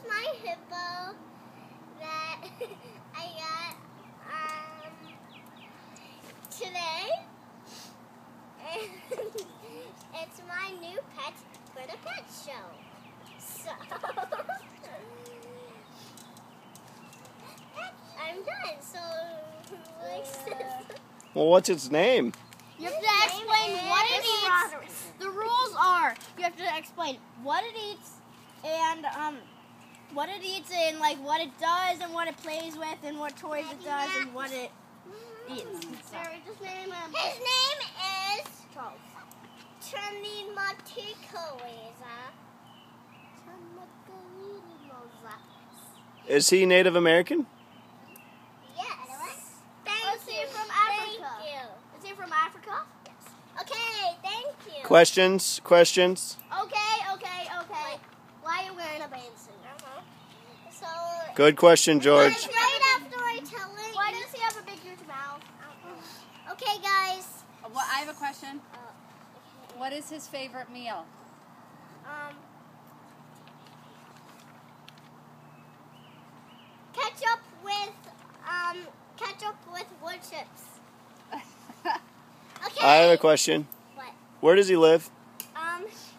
my hippo that I got today. And it's my new pet for the pet show. So I'm done. So Well, what's its name? You have to explain what it eats. The rules are you have to explain what it eats and like what it does and what it plays with and what toys it does and what it eats. Sarah, just name him. His name is Charles. Is he Native American? Yes. Is he from Africa? Thank you. Is he from Africa? Yes. Okay, thank you. Questions? Okay. Why are you wearing a bandana? So Good question, George. right after I tell it. Why does he have a big huge mouth? Okay, guys. Well, I have a question. What is his favorite meal? Ketchup with wood chips. Okay. I have a question. What? Where does he live?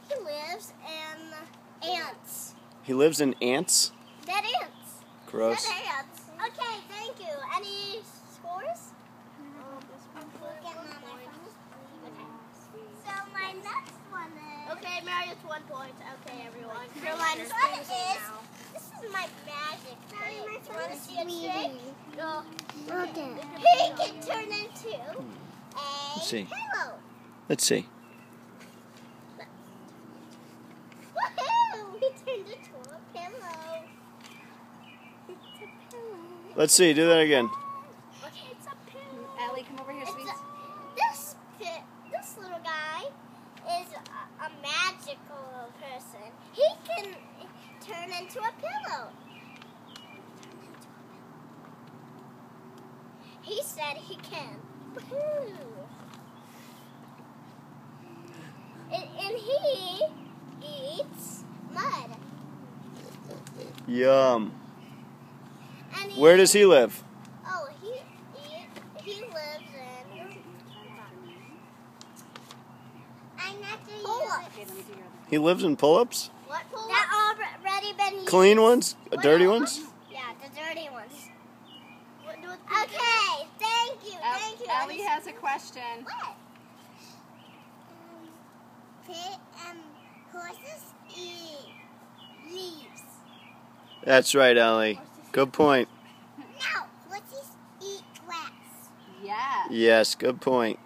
He lives in ants. He lives in ants? Dead ants. Gross. Dead ants. Okay, thank you. Any scores? So my next one is. Okay, Mary, it's 1 point. Okay, everyone. Carolina's Carolina's is. This is my magic trick. You want to see a trick? No. Okay. He can turn into Let's see. a pillow. Let's see. Woohoo! He turned into a pillow. It's a pillow. Let's see. Do that again. Okay, it's a pillow. Allie, come over here, sweet. This little guy is a magical person. He can turn into a pillow. He said he can. Woohoo! And he eats mud. Yum. And Where does he live? Oh, he lives in. I'm not doing Okay, let me do your other. He lives in pull-ups? What pull? That already been used. Clean ones? Dirty ones? Yeah, the dirty ones. What do it? Okay, thank you. Allie has a question. What? Horses eat leaves. That's right, Allie. Good point. No, horses eat grass. Yeah. Yes, good point.